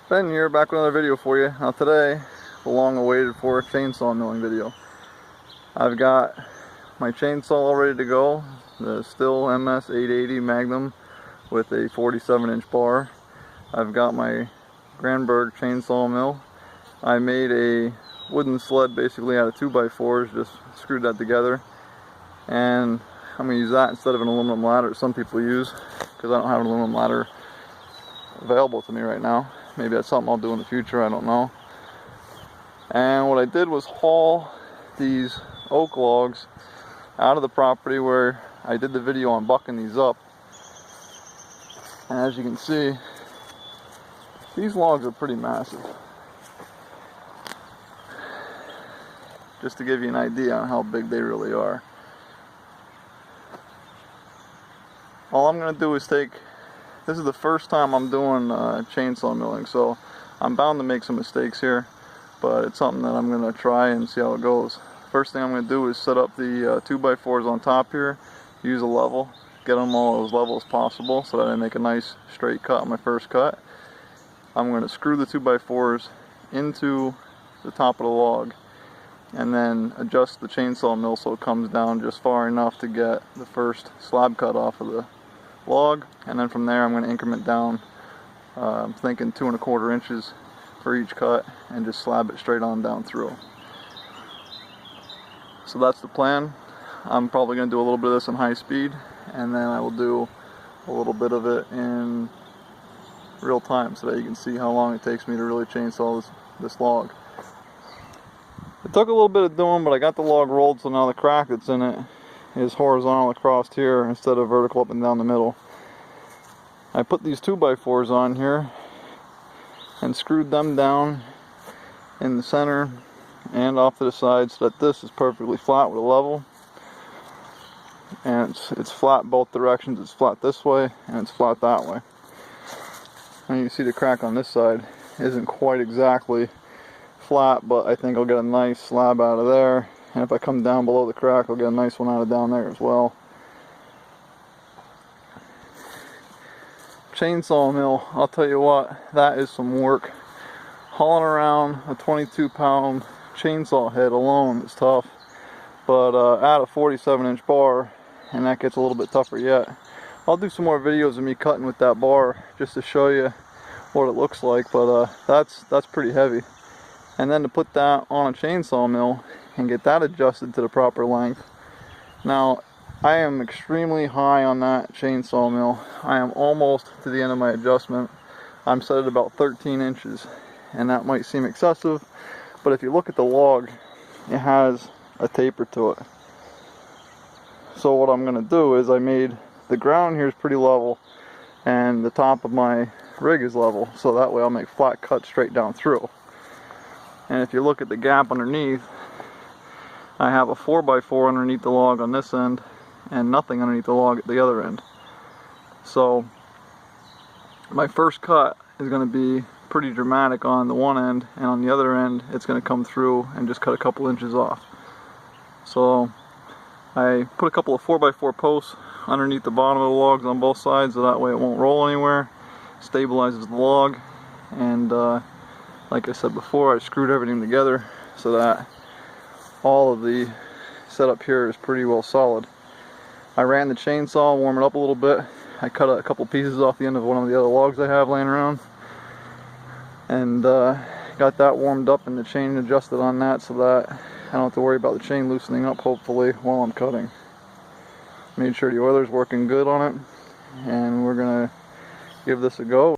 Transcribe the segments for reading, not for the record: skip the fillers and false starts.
Ben here, back with another video for you. Now today, the long awaited for chainsaw milling video. I've got my chainsaw all ready to go, the Stihl MS 880 Magnum with a 47-inch bar. I've got my Granberg chainsaw mill. I made a wooden sled basically out of 2x4s, just screwed that together. And I'm going to use that instead of an aluminum ladder that some people use, because I don't have an aluminum ladder available to me right now. Maybe that's something I'll do in the future, I don't know. And what I did was haul these oak logs out of the property where I did the video on bucking these up. And as you can see, these logs are pretty massive. Just to give you an idea on how big they really are. All I'm going to do is this is the first time I'm doing chainsaw milling, so I'm bound to make some mistakes here, but it's something that I'm going to try and see how it goes. First thing I'm going to do is set up the 2x4s on top here, use a level, get them all as level as possible so that I make a nice straight cut on my first cut. I'm going to screw the 2x4s into the top of the log and then adjust the chainsaw mill so it comes down just far enough to get the first slab cut off of the log, and then from there I'm going to increment down, I'm thinking 2 1/4 inches for each cut, and just slab it straight on down through. So that's the plan. I'm probably going to do a little bit of this in high speed, and then I will do a little bit of it in real time so that you can see how long it takes me to really chainsaw this log. It took a little bit of doing, but I got the log rolled, so now the crack that's in it is horizontal across here instead of vertical up and down the middle. I put these 2x4s on here and screwed them down in the center and off to the side so that this is perfectly flat with a level. And it's flat both directions. It's flat this way and it's flat that way. And you can see the crack on this side isn't quite exactly flat, but I think I'll get a nice slab out of there. And if I come down below the crack, I'll get a nice one out of down there as well. Chainsaw mill, I'll tell you what, that is some work. Hauling around a 22-pound chainsaw head alone is tough, but add a 47-inch bar and that gets a little bit tougher yet. I'll do some more videos of me cutting with that bar just to show you what it looks like, but that's pretty heavy. And then to put that on a chainsaw mill and get that adjusted to the proper length. Now, I am extremely high on that chainsaw mill. I am almost to the end of my adjustment. I'm set at about 13 inches, and that might seem excessive, but if you look at the log, it has a taper to it. So what I'm going to do is I made the ground here is pretty level, and the top of my rig is level, so that way I'll make flat cuts straight down through. And if you look at the gap underneath, I have a 4x4 underneath the log on this end and nothing underneath the log at the other end. So my first cut is going to be pretty dramatic on the one end, and on the other end it's going to come through and just cut a couple inches off. So I put a couple of 4x4 posts underneath the bottom of the logs on both sides so that way it won't roll anywhere, stabilizes the log, and like I said before, I screwed everything together so that all of the setup here is pretty well solid. I ran the chainsaw, warm it up a little bit. I cut a couple pieces off the end of one of the other logs I have laying around, and got that warmed up and the chain adjusted on that so that I don't have to worry about the chain loosening up, hopefully, while I'm cutting. Made sure the oiler's working good on it, and we're gonna give this a go.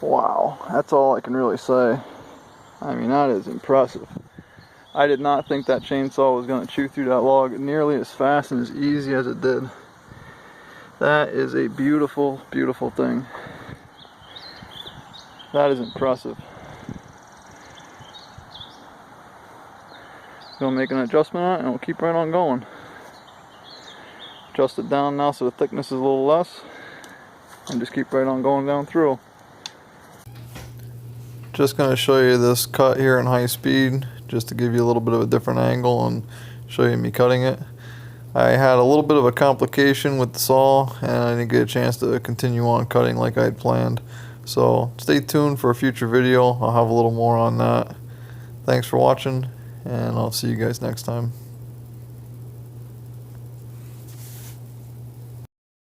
Wow, that's all I can really say. I mean, that is impressive. I did not think that chainsaw was going to chew through that log nearly as fast and as easy as it did. That is a beautiful, beautiful thing. That is impressive. Gonna make an adjustment on it and we'll keep right on going. Adjust it down now so the thickness is a little less, and just keep right on going down through. Just going to show you this cut here in high speed, just to give you a little bit of a different angle and show you me cutting it. I had a little bit of a complication with the saw, and I didn't get a chance to continue on cutting like I had planned. So stay tuned for a future video. I'll have a little more on that. Thanks for watching, and I'll see you guys next time.